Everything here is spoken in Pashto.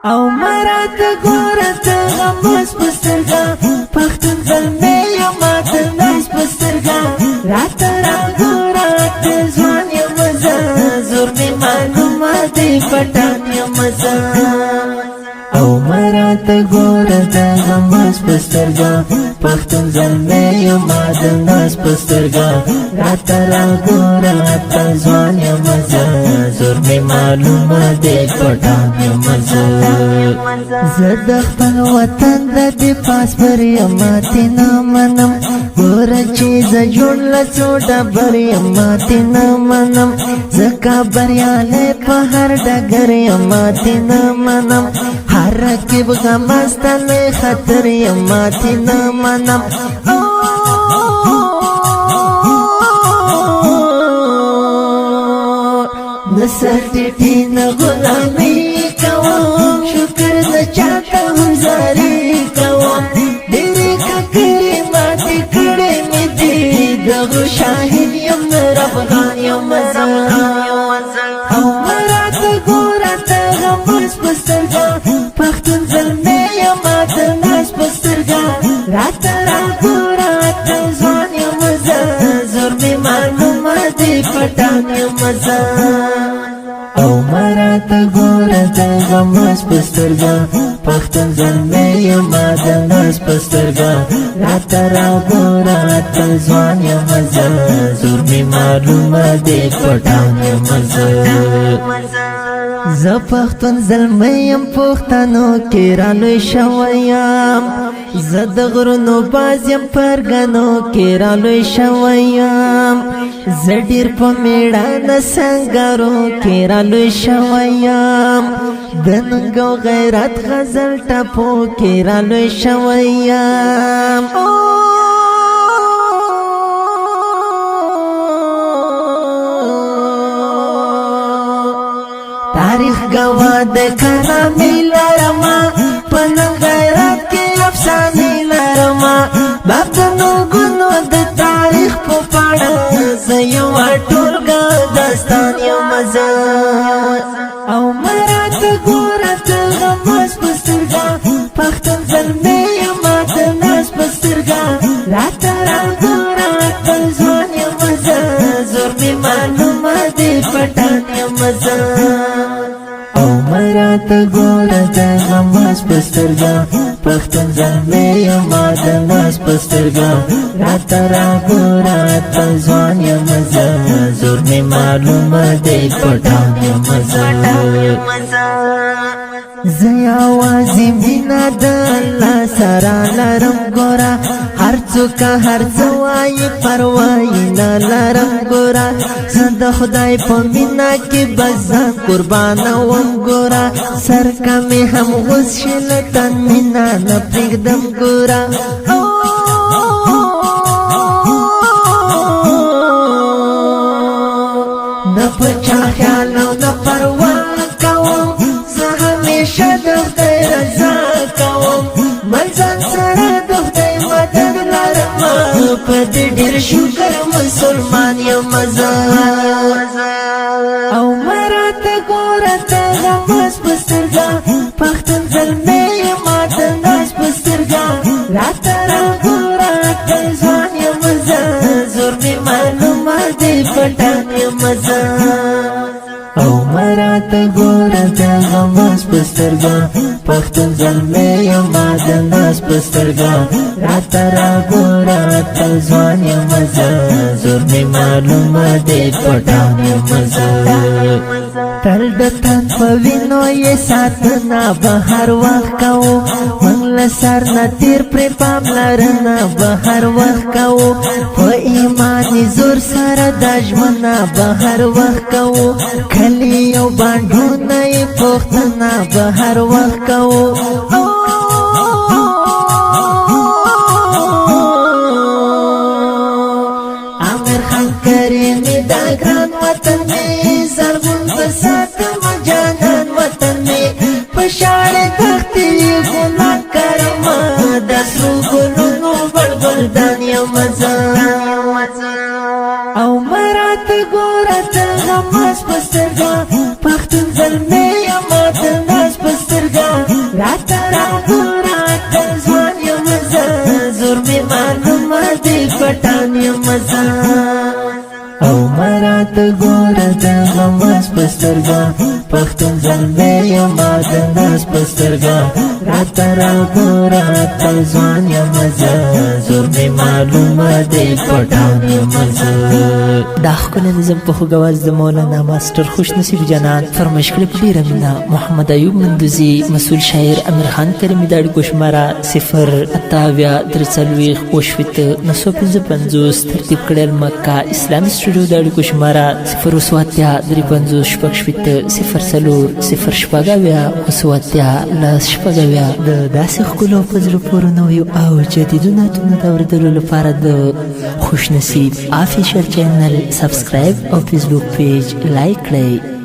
او مرات ګورت غمس پسترګا پختون زلمې یما د ناس پسترګا رات را ګورت ځوان یم زور می معلومه دی پټان یم او مرات ګورت غمس پسترګا پختون زلمې یما د ناس پسترګا رات را ګورت ځوان یم زور می معلومه دی پټان یم زد خپل وطن د دې پاس پر یماتی نامنم ګور چې ز جوړ لڅو ډبر یماتی نامنم زکا بریاله په هر ډګر یماتی نامنم هر کې بغمستن خطر یماتی نامنم نسټی نه غلامي کوم شکر د چاته گزاري کوم ډېرې ککرې ماتې کړې مې دي دغه شاهد یم ربغان یم او مراته ګوره ته غمس په سترګه پښتون زلمې یم د ناس په سترګه راته راګوره ته ځوان یم زور مې معلومه دی پټان یم او مراته ګوره د غمس پسترګا پختون زلمې یما د ناس پسترګا راته راګوره ته ځوان یم زور می معلومه دی پټان یم زه پختون زلمې یم پښتنو کې رالوی شوی یم زه د غرونو باز یم پرګنو کې رالوی شوی یم زه ډېر په میړانه سنګرو کې رالوی شوی یم د ننګ او غیرت غزل ټپو کې رالوی شوی یم تاریخ گواه د کارامې لرمه په ننګ غیرت کې افسانې لرمه باب د نوګونو د تاریخ په پاڼه زه یوه ټولګه داستان یم او مراته ګوره ته غمس په سترګه پښتون زلمې یما د ناس په سترګه راته راګوره ته ځوان یم زور مې معلومه دی پټان یم او مراته ګوره ته غمس په سترګه پښتون زلمې یما د ناس په سترګه راته راګوره ته ځوان یم زور مې معلومه دی پټان یم زه یوازې مینه د الله سره لرم ګوره هر څوک هر څه وایي پروایي نه لرم ګوره زه د خدای په مینه کې به ځان قربانوم ګوره سر که مې هم غوڅ شي له تن مینه نه پرېږدم ګوره نه په چا خیال او نه پروا کوم زه همیشه د خدای رضا کوم منځان سره د خدای مدد لرم په دې ډېر شکر مسلمان یم او مراته ګوره ته غمس په سترګه پښتون زلمې یما د ناس په سترګه راته راګوره ته ځوان یم زور مې معلومه دی پټان یم او مراته ګوره ته غمس په سترګه پښتون زلمې یما د ناس په سترګه راته راګوره ته ځوان یم زور مې معلومه دی پټان یم تل د تن په وینو یې ساتنه به هر وخت کوو موږ له سر نه تېر پرې پاملرنه به هر وخت کوو په ایماني زور سره دا ژمنه به هر وخت کوو کلي او بانډونه یې پوښتنه به هر وخت کوو امیر خان کریمي دا ګران وطن مې زرغون په ساتم جانان وطن مې په شاړې دښتې ګلان کرمه د سرو ګلونو بلبلدان یم او مراته ګوره ته غمس په سترګه پښتون زلمې یما د ناس په سترګه راته راګوره د ځوان یم زه زور مې معلومه دی پټان یم زه او مرات ګوره د غماز پسترګا پښتون زلمی یما د ناز پسترګا راته راګوره د ځوان یم زه زور مې معلومه دی پټان یم زه دا ښکلی نظم په خوږ اواز د مولانا ماسټر خوش نصیب جانان فرمایش کړی په ډېره مینه محمد ایوب مندوزي مسؤل شاعر امیر خان کریمي د اړیکو شماره 0 ترتیب کړی مکه اسلامي سټوډیو د اړیکو شماره 0 د داسې ښکلو په زړه پورې نویو او جدیدو نعتونو د اورېدلو لپاره د خوش نصیب آفیشل چینل سبسکرایب او فیسبوک پیج لایک کړئ